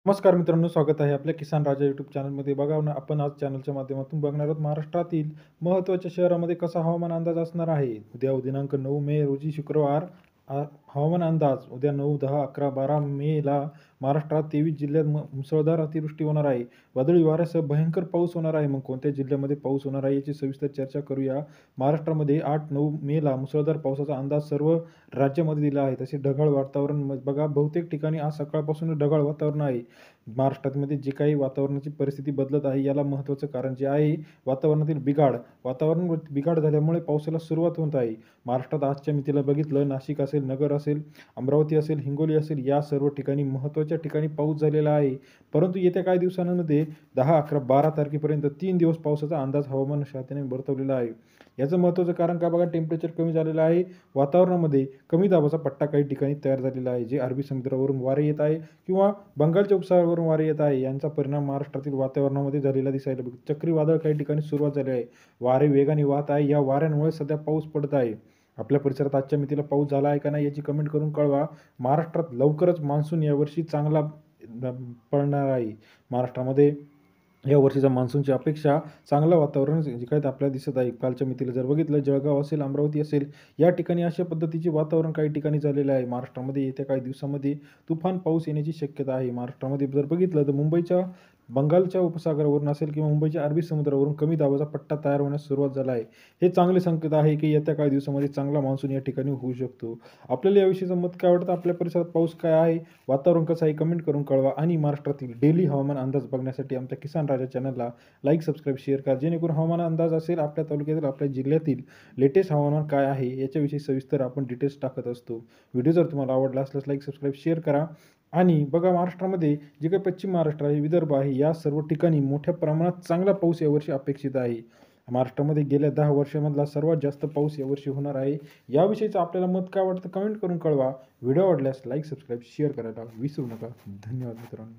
नमस्कार मित्रांनो, स्वागत आहे आपल्या किसान राजा यूट्यूब चॅनलमध्ये. बघा ना, आपण आज चॅनलच्या माध्यमातून बघणार आहोत महाराष्ट्रातील महत्त्वाच्या शहरामध्ये कसा हवामान अंदाज असणार आहे. उद्या दिनांक 9 मे रोजी शुक्रवार. हवामान अंदाज उद्या 9, 10, 11, 12 मेला महाराष्ट्रात 23 जिल्ह्यात मुसळधार अतिवृष्टी होणार आहे. वादळी वाऱ्यासह भयंकर पाऊस होणार आहे. मग कोणत्या जिल्ह्यामध्ये पाऊस होणार आहे याची सविस्तर चर्चा करूया. महाराष्ट्रामध्ये 8, 9 मेला मुसळधार पावसाचा अंदाज सर्व राज्यामध्ये दिला आहे. तसे ढगाळ वातावरण बघा, बहुतेक ठिकाणी आज सकाळपासून ढगाळ वातावरण आहे. महाराष्ट्रामध्ये जे काही वातावरणाची परिस्थिती बदलत आहे, याला महत्त्वाचं कारण जे आहे वातावरणातील बिघाड. वातावरण बिघाड झाल्यामुळे पावसाला सुरुवात होत आहे. महाराष्ट्रात आजच्या मितीला बघितलं, नाशिक असेल, नगर असेल, अमरावती असेल, हिंगोली असेल, या सर्व ठिकाणी महत्त्वाच्या ठिकाणी पाऊस झालेला आहे. परंतु येत्या काही दिवसांमध्ये 10, 11, 12 तारखेपर्यंत 3 दिवस पावसाचा अंदाज हवामान खात्याने वर्तवलेला आहे. याचं महत्त्वाचं कारण काय बघा, टेम्परेचर कमी झालेलं आहे. वातावरणामध्ये कमी दाबाचा पट्टा काही ठिकाणी तयार झालेला आहे, जे अरबी समुद्रावरून वारे येत आहे किंवा बंगालच्या उपसागरावरून वारे येत आहे. यांचा परिणाम महाराष्ट्रातील वातावरणामध्ये झालेला दिसायला बघतो. चक्रीवादळ काही ठिकाणी सुरुवात झाली आहे. वारे वेगाने वाहत आहे. या वाऱ्यांमुळे सध्या पाऊस पडत आहे. आपल्या परिसरात आजच्या मितीला पाऊस झाला आहे का नाही याची कमेंट करून कळवा. महाराष्ट्रात लवकरच मान्सून यावर्षी चांगला पडणार आहे. महाराष्ट्रामध्ये या वर्षीचा मान्सूनची अपेक्षा चांगलं वातावरण जे काही आपल्याला दिसत आहे. कालच्या मितीला जर बघितलं, जळगाव असेल, अमरावती असेल, या ठिकाणी अशा पद्धतीचे वातावरण काही ठिकाणी झालेलं आहे. महाराष्ट्रामध्ये येत्या काही दिवसामध्ये तुफान पाऊस येण्याची शक्यता आहे. महाराष्ट्रामध्ये जर बघितलं तर मुंबईच्या बंगालच्या उपसागरावरून असेल किंवा मुंबईच्या अरबी समुद्रावरून कमी दाबाचा पट्टा तयार होण्यास सुरुवात झाला आहे. हे चांगले संकेत आहे की येत्या काही दिवसामध्ये चांगला मान्सून या ठिकाणी होऊ शकतो. आपल्याला याविषयीचं मत काय वाटतं? आपल्या परिसरात पाऊस काय आहे? वातावरण कसं आहे? कमेंट करून कळवा. आणि महाराष्ट्रातील डेली हवामान अंदाज बघण्यासाठी आमच्या किसान राजा चॅनलला लाईक, सबस्क्राईब, शेअर करा, जेणेकरून हवामान अंदाज असेल आपल्या तालुक्यातील, आपल्या जिल्ह्यातील लेटेस्ट हवामान काय आहे याच्याविषयी सविस्तर आपण डिटेल्स टाकत असतो. व्हिडिओ जर तुम्हाला आवडला असल्यास लाईक, सबस्क्राईब, शेअर करा. आणि बघा, महाराष्ट्रामध्ये जे काही पश्चिम महाराष्ट्र आहे, विदर्भ आहे, या सर्व ठिकाणी मोठ्या प्रमाणात चांगला पाऊस यावर्षी अपेक्षित आहे. महाराष्ट्रामध्ये गेल्या 10 वर्षामधला सर्वात जास्त पाऊस यावर्षी होणार आहे. याविषयीचं आपल्याला मत काय वाटतं? कमेंट करून कळवा. व्हिडिओ आवडल्यास लाईक, सबस्क्राईब, शेअर करायला विसरू नका. धन्यवाद मित्रांनो.